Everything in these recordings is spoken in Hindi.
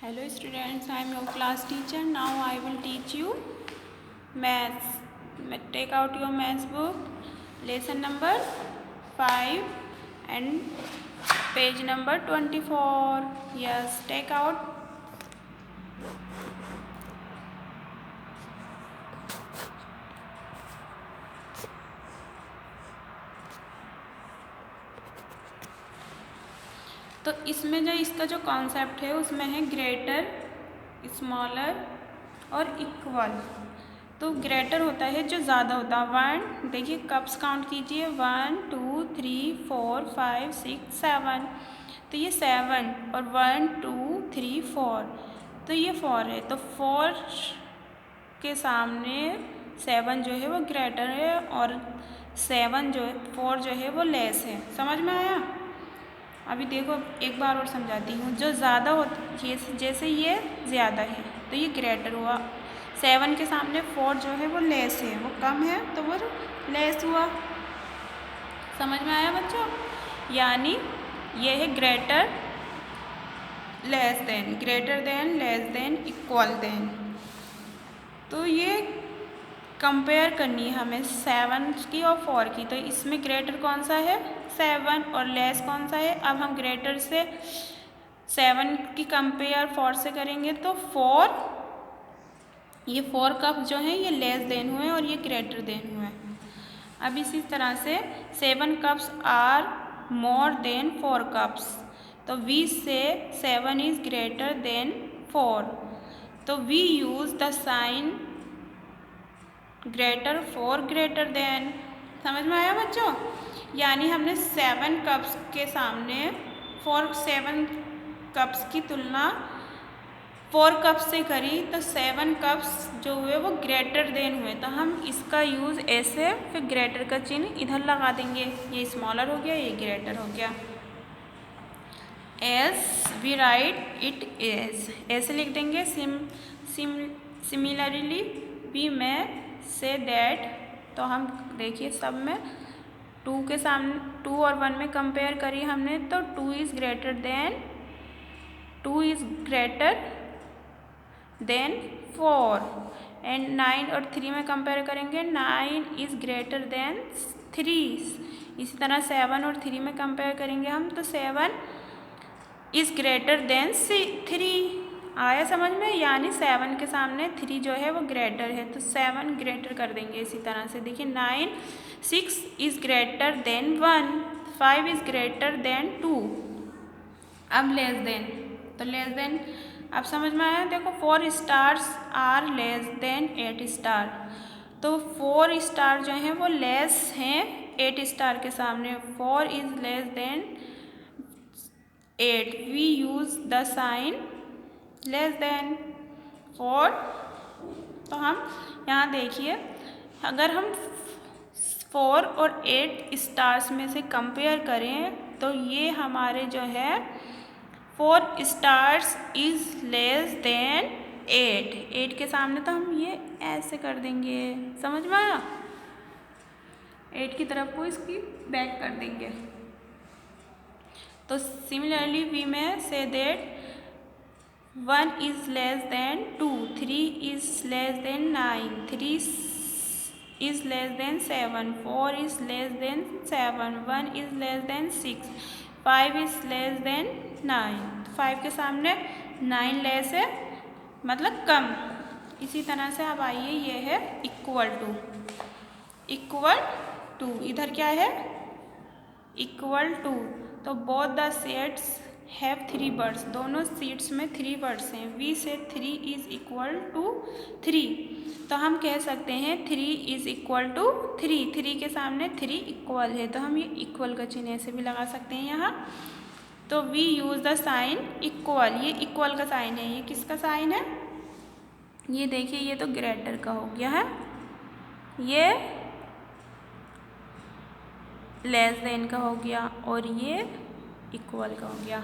Hello students, I am your class teacher. Now I will teach you maths. Take out your maths book, lesson number 5 and page number 24. Yes, take out. तो इसमें जो इसका जो कॉन्सेप्ट है उसमें है ग्रेटर, स्मॉलर और इक्वल। तो ग्रेटर होता है जो ज़्यादा होता है। वन, देखिए कप्स काउंट कीजिए, 1 2 3 4 5 6 7। तो ये 7 और 1 2 3 4, तो ये 4 है। तो 4 के सामने 7 जो है वो ग्रेटर है और 7 जो है 4 जो है वो लेस है। समझ में आया? अभी देखो एक बार और समझाती हूँ। जो ज़्यादा होता, जैसे ये ज़्यादा है तो ये ग्रेटर हुआ। 7 के सामने 4 जो है वो लेस है, वो कम है तो वो लेस हुआ। समझ में आया बच्चों? यानी ये है greater, less than, greater than, less than, equal than. तो ये कंपेयर करनी है हमें 7 की और 4 की। तो इसमें ग्रेटर कौन सा है? 7 और लेस कौन सा है? अब हम ग्रेटर से 7 की कंपेयर 4 से करेंगे तो 4, ये 4 कप जो है ये लेस देन हुए और ये ग्रेटर देन हुए। अब इसी तरह से 7 cups are more than 4 cups. तो we say 7 is greater than 4। तो we use the sign greater for greater than. समझ में आया बच्चों? यानी हमने 7 कप्स के सामने 7 कप्स की तुलना 4 कप्स से करी तो 7 कप्स जो हुए वो ग्रेटर देन हुए। तो हम इसका यूज़ ऐसे, फिर ग्रेटर का चिन्ह इधर लगा देंगे। ये स्मॉलर हो गया, ये ग्रेटर हो गया। As we write it as, ऐसे लिख देंगे। सिमिलरली वी में से दैट। तो हम देखिए सब में 2 के सामने 2 और 1 में कंपेयर करी हमने तो 2 इज़ ग्रेटर देन 4। एंड 9 और 3 में कंपेयर करेंगे, 9 इज़ ग्रेटर देन 3। इसी तरह 7 और 3 में कंपेयर करेंगे हम तो 7 इज़ ग्रेटर देन 3। आया समझ में? यानी 7 के सामने 3 जो है वो ग्रेटर है तो 7 ग्रेटर कर देंगे। इसी तरह से देखिए 9, 6 is greater than 1, 5 is greater than 2। अब लेस देन, तो लेस देन अब समझ में आया? देखो 4 stars are less than 8 star. तो 4 स्टार जो हैं वो लेस हैं 8 स्टार के सामने। 4 is less than 8, we use the sign less than 4। तो हम यहाँ देखिए, अगर हम 4 और 8 स्टार्स में से कंपेयर करें तो ये हमारे जो है 4 स्टार्स इज़ लेस देन 8 के सामने तो हम ये ऐसे कर देंगे। समझ में आया? 8 की तरफ को इसकी बैक कर देंगे। तो सिमिलरली वी में say that 1 is less than 2, 3 is less than 9, 3 is less than 7, 4 is less than 7, 1 is less than 6, 5 is less than 9। 5 के सामने 9 लेस है, मतलब कम। इसी तरह से अब आइए, ये है इक्वल टू। इधर क्या है? Equal to. तो both the sets have 3 words, दोनों सीट्स में 3 वर्ड्स हैं। वी से 3 इज़ इक्वल टू 3। तो हम कह सकते हैं 3 इज़ इक्वल टू 3 के सामने 3 इक्वल है तो हम ये इक्वल का चिन्ह ऐसे भी लगा सकते हैं यहाँ। तो we use the sign equal, ये इक्वल का साइन है। ये किसका साइन है? ये देखिए, ये तो ग्रेटर का हो गया है, ये लेस देन का हो गया और ये इक्वल का हो गया।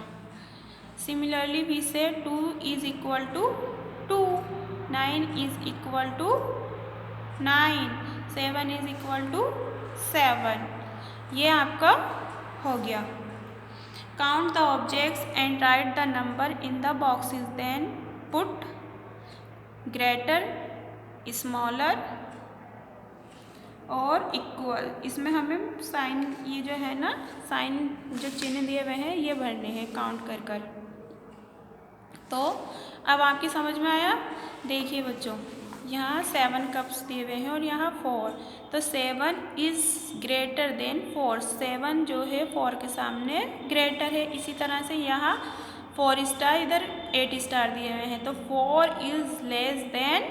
Similarly we say 2 is equal to 2, 9 is equal to 9, 7 is equal to 7। ये आपका हो गया। Count the objects and write the number in the boxes, then put greater, smaller और इक्वल। इसमें हमें साइन, ये जो है ना साइन जो चिन्ह दिए हुए हैं ये भरने हैं काउंट कर कर। तो अब आपकी समझ में आया। देखिए बच्चों, यहाँ 7 कप्स दिए हुए हैं और यहाँ 4, तो 7 इज़ ग्रेटर देन 4। 7 जो है 4 के सामने ग्रेटर है। इसी तरह से यहाँ 4 स्टार, इधर 8 स्टार दिए हुए हैं, तो 4 इज़ लेस देन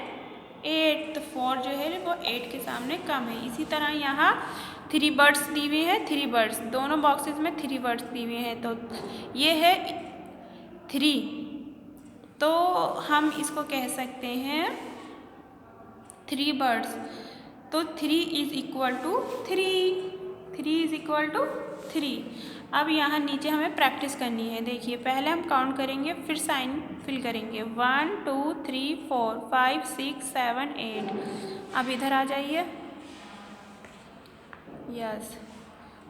8, तो 4 जो है वो 8 के सामने कम है। इसी तरह यहाँ 3 बर्ड्स दी हुई है, 3 बर्ड्स, दोनों बॉक्सेस में 3 बर्ड्स दी हुई हैं, तो ये है 3, तो हम इसको कह सकते हैं 3 बर्ड्स। तो 3 is equal to 3 is equal to 3। अब यहाँ नीचे हमें प्रैक्टिस करनी है। देखिए पहले हम काउंट करेंगे फिर साइन फिल करेंगे। 1 2 3 4 5 6 7 8। अब इधर आ जाइए। यस,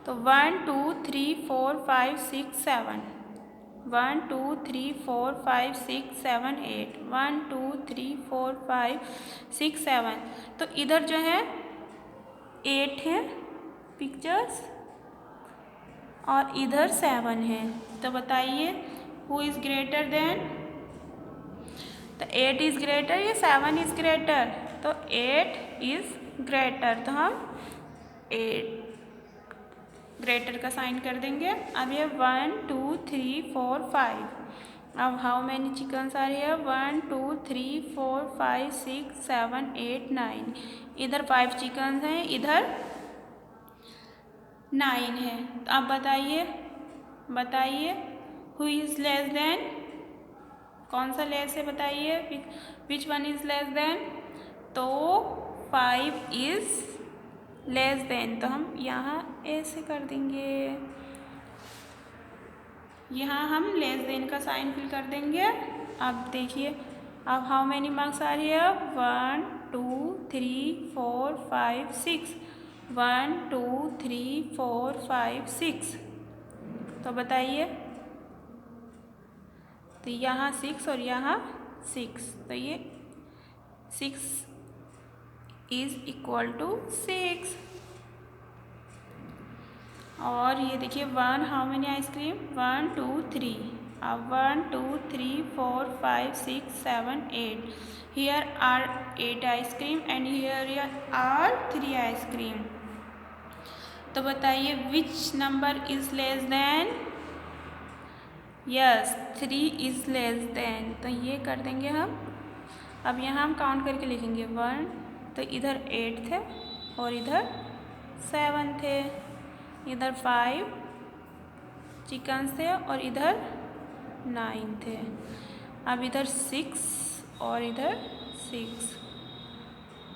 तो 1 2 3 4 5 6 7, 1 2 3 4 5 6 7 8, 1 2 3 4 5 6 7। तो इधर जो है 8 है पिक्चर्स और इधर 7 है। तो बताइए हु इज़ ग्रेटर देन, तो 8 इज़ ग्रेटर या 7 इज़ ग्रेटर, तो 8 इज़ ग्रेटर, तो हम 8 ग्रेटर का साइन कर देंगे। अब ये 1 2 3 4 5। अब हाउ मैनी चिकन्स आ रही है, 1 2 3 4 5 6 7 8 9। इधर 5 चिकन्स हैं, इधर 9 है। तो अब बताइए हु इज़ लेस देन, कौन सा लेस है बताइए, which one is less than, तो 5 इज़ लेस देन, तो हम यहाँ ऐसे कर देंगे, यहाँ हम लेस देन का साइन फिल कर देंगे। अब देखिए, अब हाउ मैनी मार्क्स आ रही है, 1 2 3 4 5 6, 1 2 3 4 5 6। तो बताइए, तो यहाँ 6 और यहाँ 6, तो ये 6 इज़ इक्वल टू 6। और ये देखिए 1 हाउ मैनी आइसक्रीम, 1 2 3। अब 1 2 3 4 5 6 7 8। Here are 8 ice cream and here are 3 ice cream. तो बताइए which number is less than, yes 3 is less than, तो ये कर देंगे हम। अब यहाँ हम काउंट करके लिखेंगे 1, तो इधर 8 थे और इधर 7 थे, इधर 5 चिकन्स थे और इधर 9 थे। अब इधर 6 और इधर 6।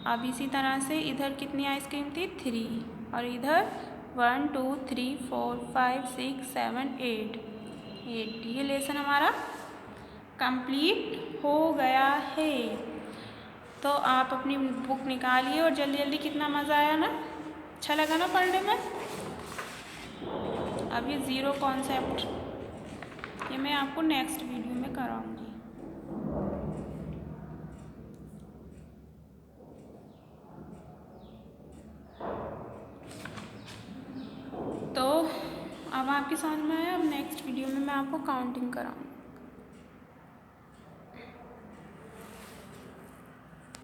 अब इसी तरह से इधर कितनी आइसक्रीम थी, 3, और इधर 1 2 3 4 5 6 7 8। ये लेसन हमारा कंप्लीट हो गया है। तो आप अपनी बुक निकालिए और जल्दी जल्दी, कितना मज़ा आया ना, अच्छा लगा ना पढ़ने में। अब ये 0 कॉन्सेप्ट ये मैं आपको नेक्स्ट वीडियो में कराऊंगी। तो अब आपकी समझ में आया। अब नेक्स्ट वीडियो में मैं आपको काउंटिंग कराऊंगी।